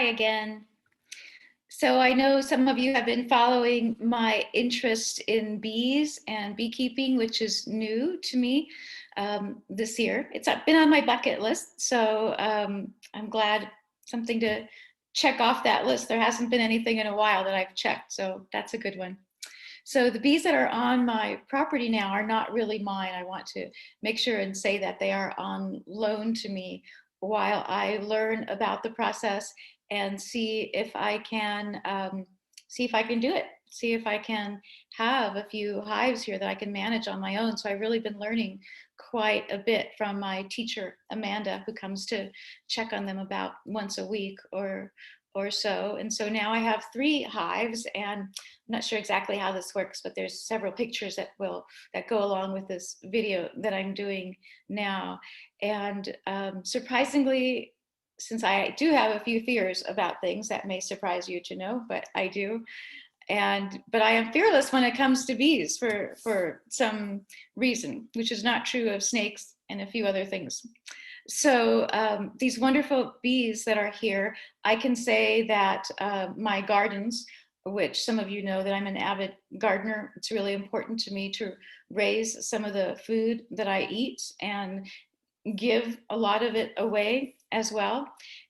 Hi again. So I know some of you have been following my interest in bees and beekeeping, which is new to me this year. It's been on my bucket list, so I'm glad something to check off that list. There hasn't been anything in a while that I've checked, so that's a good one. So the bees that are on my property now are not really mine. I want to make sure and say that they are on loan to me while I learn about the process and see if I can do it. See if I can have a few hives here that I can manage on my own. So I've really been learning quite a bit from my teacher, Amanda, who comes to check on them about once a week or so. And so now I have 3 hives, and I'm not sure exactly how this works, but there's several pictures that go along with this video that I'm doing now. And surprisingly, since I do have a few fears about things that may surprise you to know, but I do. But I am fearless when it comes to bees for some reason, which is not true of snakes and a few other things. So these wonderful bees that are here, I can say that my gardens, which some of you know that I'm an avid gardener, it's really important to me to raise some of the food that I eat and give a lot of it away as well.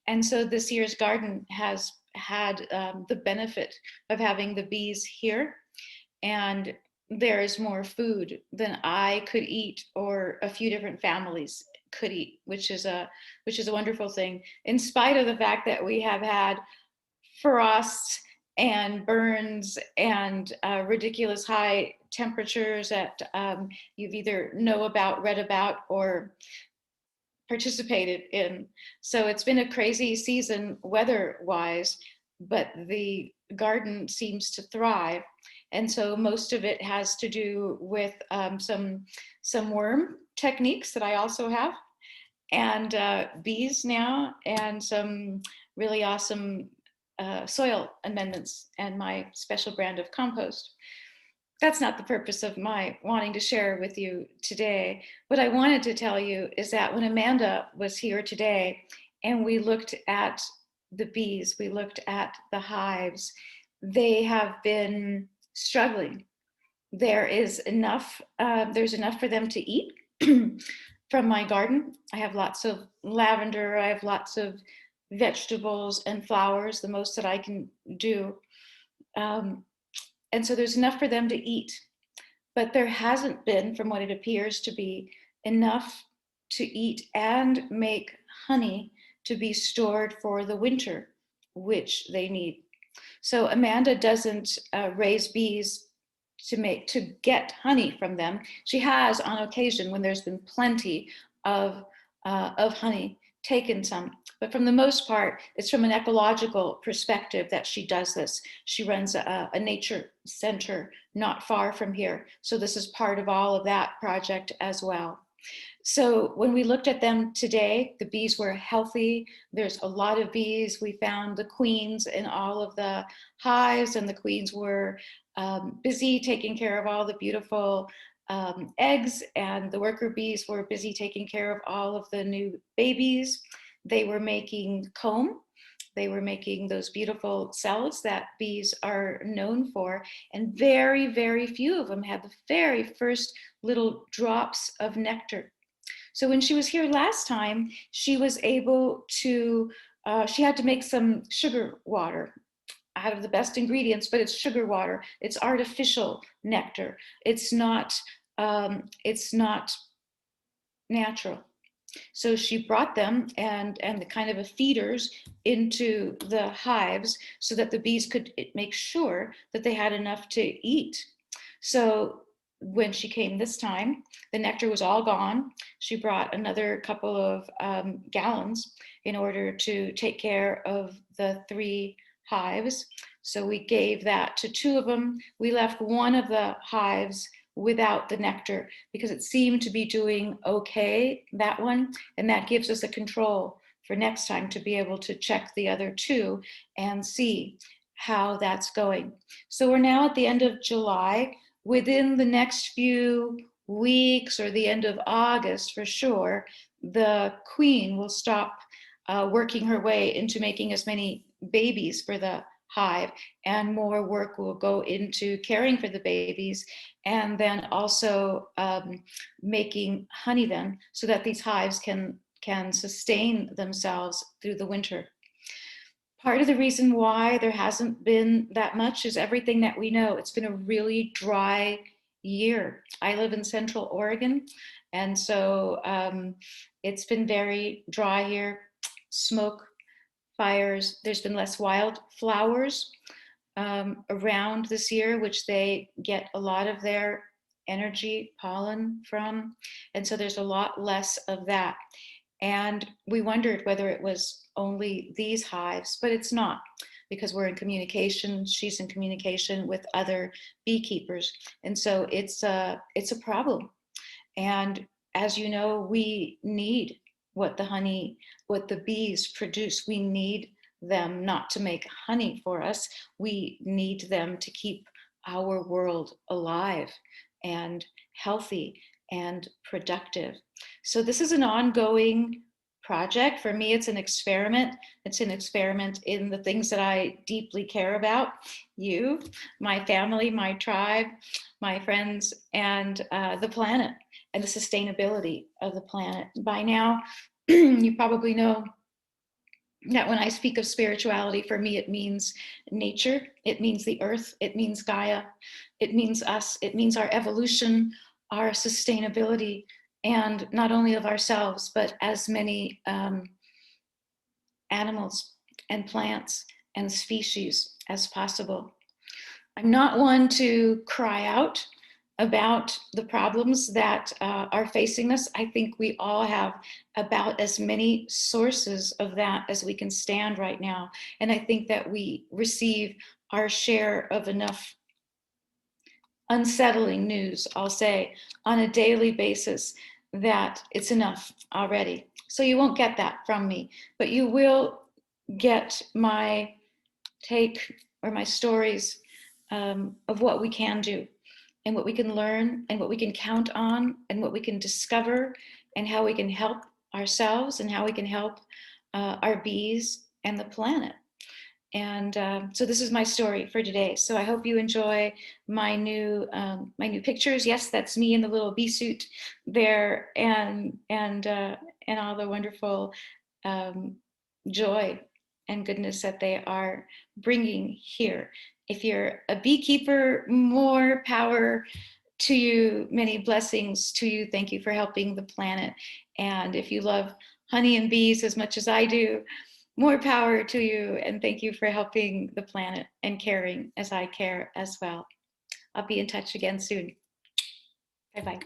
And so this year's garden has had the benefit of having the bees here, and there is more food than I could eat or a few different families could eat, which is a wonderful thing, in spite of the fact that we have had frosts and burns and ridiculous high temperatures that you've either know about, read about, or participated in. So it's been a crazy season weather-wise, but the garden seems to thrive. And so most of it has to do with some worm techniques that I also have, and bees now, and some really awesome soil amendments and my special brand of compost. That's not the purpose of my wanting to share with you today. What I wanted to tell you is that when Amanda was here today and we looked at the bees, we looked at the hives, they have been struggling. There's enough for them to eat from my garden. I have lots of lavender, I have lots of vegetables and flowers, the most that I can do. And so there's enough for them to eat, but there hasn't been, from what it appears to be, enough to eat and make honey to be stored for the winter, which they need. So Amanda doesn't raise bees to get honey from them. She has on occasion, when there's been plenty of honey, taken some. But from the most part, it's from an ecological perspective that she does this. She runs a nature center not far from here. So this is part of all of that project as well. So when we looked at them today, the bees were healthy. There's a lot of bees. We found the queens in all of the hives, and the queens were busy taking care of all the beautiful eggs, and the worker bees were busy taking care of all of the new babies. They were making comb. They were making those beautiful cells that bees are known for, and very, very few of them had the very first little drops of nectar. So when she was here last time, she was able to, she had to make some sugar water out of the best ingredients, but it's sugar water. It's artificial nectar. It's not natural. So she brought them and the kind of a feeders into the hives so that the bees could make sure that they had enough to eat. So when she came this time, the nectar was all gone. She brought another couple of gallons in order to take care of the 3 hives. So we gave that to 2 of them. We left one of the hives without the nectar because it seemed to be doing okay, that one, and that gives us a control for next time to be able to check the other 2 and see how that's going. So we're now at the end of July. Within the next few weeks or the end of August for sure, the queen will stop working her way into making as many babies for the hive, and more work will go into caring for the babies, and then also making honey then, so that these hives can sustain themselves through the winter. Part of the reason why there hasn't been that much is everything that we know. It's been a really dry year. I live in Central Oregon, and so it's been very dry here. Smoke, fires. There's been less wildflowers around this year, which they get a lot of their energy, pollen from. And so there's a lot less of that. And we wondered whether it was only these hives, but it's not, because we're in communication. She's in communication with other beekeepers. And so it's a problem. And as you know, we need what the bees produce. We need them not to make honey for us. We need them to keep our world alive and healthy and productive. So this is an ongoing project. For me, it's an experiment. It's an experiment in the things that I deeply care about: you, my family, my tribe, my friends, and the planet, and the sustainability of the planet. By now, you probably know that when I speak of spirituality, for me, it means nature, it means the earth, it means Gaia, it means us, it means our evolution, our sustainability, and not only of ourselves, but as many animals and plants and species as possible. I'm not one to cry out about the problems that are facing us. I think we all have about as many sources of that as we can stand right now. And I think that we receive our share of enough unsettling news, I'll say, on a daily basis, that it's enough already. So you won't get that from me, but you will get my take or my stories of what we can do, and what we can learn, and what we can count on, and what we can discover, and how we can help ourselves, and how we can help our bees and the planet. And so this is my story for today. So I hope you enjoy my new pictures. Yes, that's me in the little bee suit there, and all the wonderful joy and goodness that they are bringing here. If you're a beekeeper, more power to you, many blessings to you. Thank you for helping the planet. And if you love honey and bees as much as I do, more power to you. And thank you for helping the planet and caring as I care as well. I'll be in touch again soon. Bye-bye.